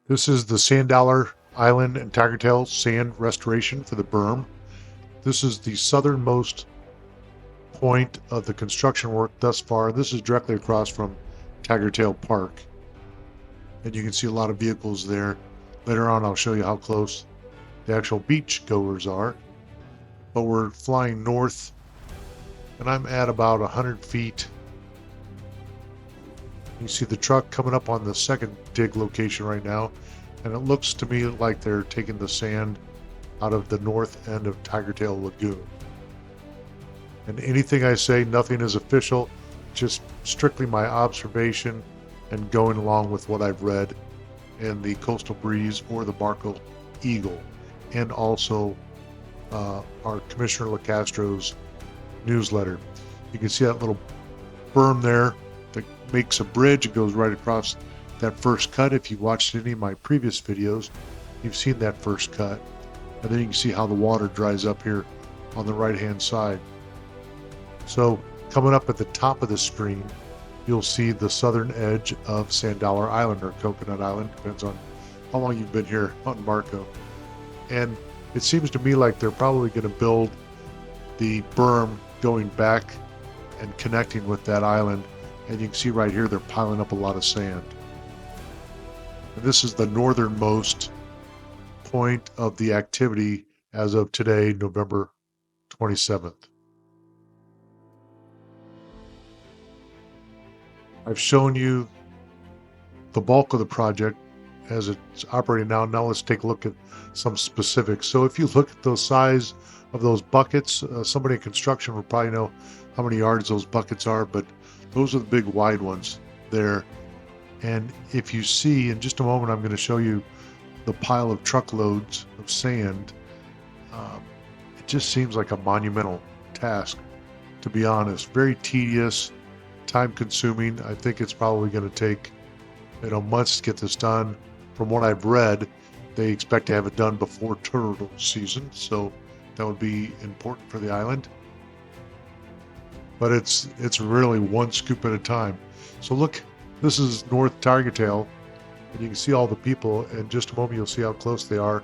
This is the Sand Dollar Island and Tigertail sand restoration for the berm. This is the southernmost point of the construction work thus far. This is directly across from Tigertail Park. And you can see a lot of vehicles there. Later on, I'll show you how close the actual beach goers are. But we're flying north, and I'm at about 100 feet. You see the truck coming up on the second dig location right now, and it looks to me like they're taking the sand out of the north end of Tigertail Lagoon. And anything I say, nothing is official, just strictly my observation and going along with what I've read in the Coastal Breeze or the Marco Eagle, and also our Commissioner LaCastro's newsletter. You can see that little berm there that makes a bridge. It goes right across that first cut. If you watched any of my previous videos, you've seen that first cut. And then you can see how the water dries up here on the right hand side. So coming up at the top of the screen, you'll see the southern edge of Sand Dollar Island, or Coconut Island, depends on how long you've been here on Marco. And it seems to me like they're probably going to build the berm going back and connecting with that island. And you can see right here they're piling up a lot of sand. And this is the northernmost point of the activity as of today, November 27th. I've shown you the bulk of the project as it's operating now. Now let's take a look at some specifics. So if you look at the size of those buckets, somebody in construction will probably know how many yards those buckets are, but those are the big wide ones there. And if you see, in just a moment, I'm going to show you the pile of truckloads of sand. It just seems like a monumental task, to be honest. Very tedious, time consuming. I think it's probably going to take months to get this done. From what I've read, they expect to have it done before turtle season, so that would be important for the island. But it's really one scoop at a time. So look, this is North Tigertail, and you can see all the people. In just a moment, you'll see how close they are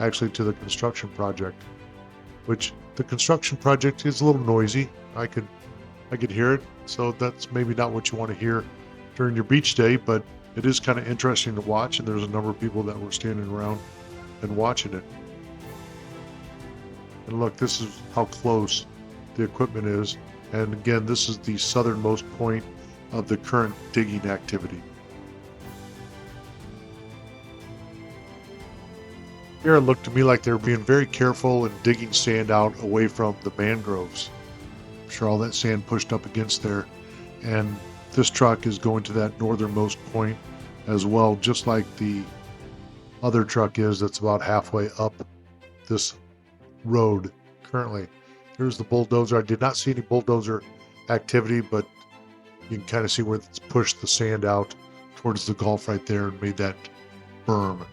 actually to the construction project, which the construction project is a little noisy. I could hear it, so that's maybe not what you want to hear during your beach day, but it is kind of interesting to watch, and there's a number of people that were standing around and watching it. And look, this is how close the equipment is. And again, this is the southernmost point of the current digging activity. Here it looked to me like they were being very careful in digging sand out away from the mangroves. I'm sure all that sand pushed up against there. And this truck is going to that northernmost point as well, just like the other truck is that's about halfway up this road currently. Here's the bulldozer. I did not see any bulldozer activity, but you can kind of see where it's pushed the sand out towards the Gulf right there and made that berm.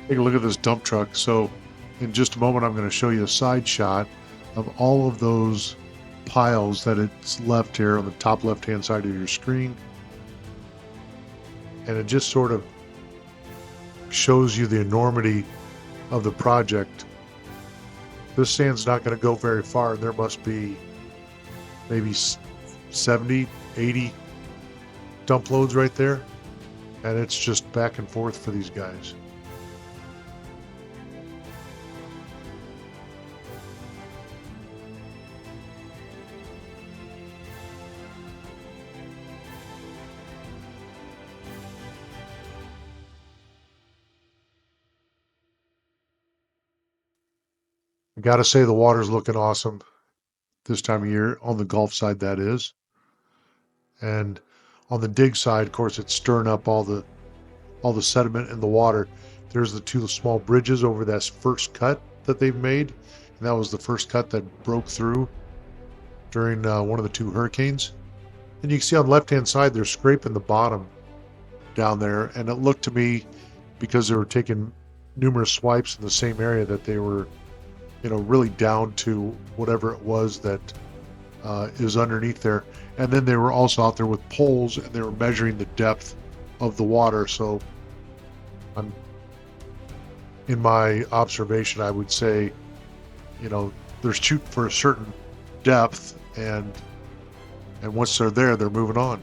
Take a look at this dump truck. So in just a moment, I'm going to show you a side shot of all of those piles that it's left here on the top left-hand side of your screen. And it just sort of shows you the enormity of the project. This sand's not going to go very far. There must be maybe 70, 80 dump loads right there. And it's just back and forth for these guys. I gotta say the water's looking awesome this time of year, on the Gulf side that is. And on the dig side, of course, it's stirring up all the sediment in the water. There's the two small bridges over that first cut that they've made, and that was the first cut that broke through during one of the two hurricanes. And you can see on the left-hand side, they're scraping the bottom down there, and it looked to me, because they were taking numerous swipes in the same area, that they were really down to whatever it was that is underneath there. And then they were also out there with poles, and they were measuring the depth of the water. So I'm, in my observation, I would say, they're shooting for a certain depth, and once they're there, they're moving on.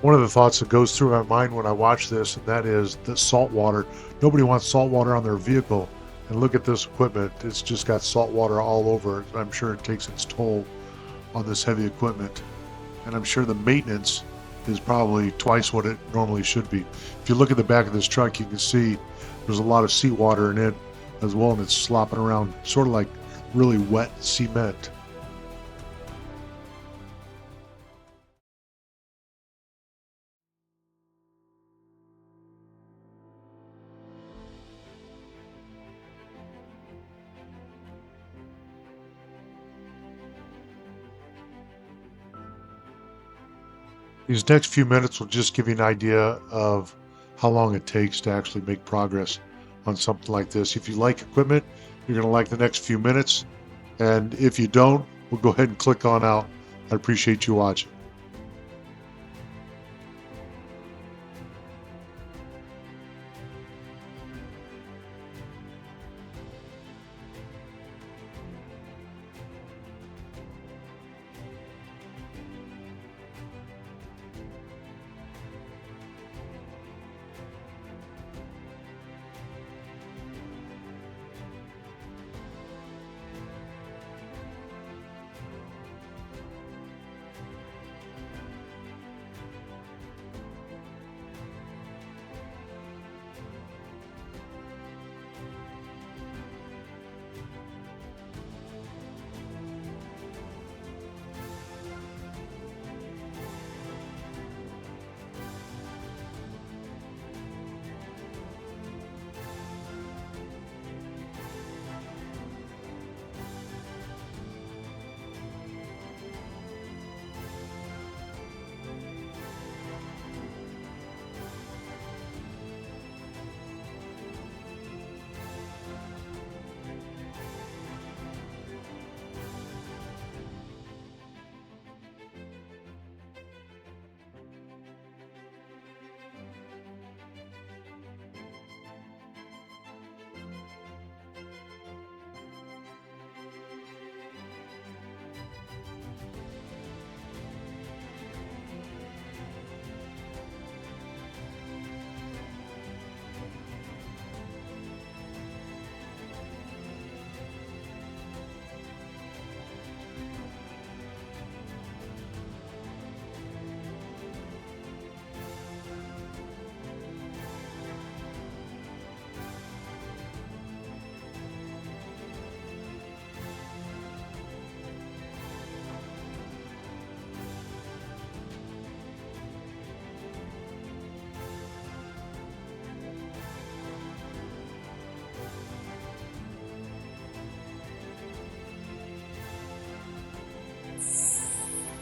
One of the thoughts that goes through my mind when I watch this, and that is the salt water. Nobody wants salt water on their vehicle. And look at this equipment. It's just got salt water all over it. I'm sure it takes its toll on this heavy equipment. And I'm sure the maintenance is probably twice what it normally should be. If you look at the back of this truck, you can see there's a lot of seawater in it as well, and it's slopping around, sort of like really wet cement. These next few minutes will just give you an idea of how long it takes to actually make progress on something like this. If you like equipment, you're going to like the next few minutes. And if you don't, we'll go ahead and click on out. I appreciate you watching.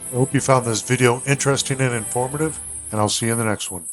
I hope you found this video interesting and informative, and I'll see you in the next one.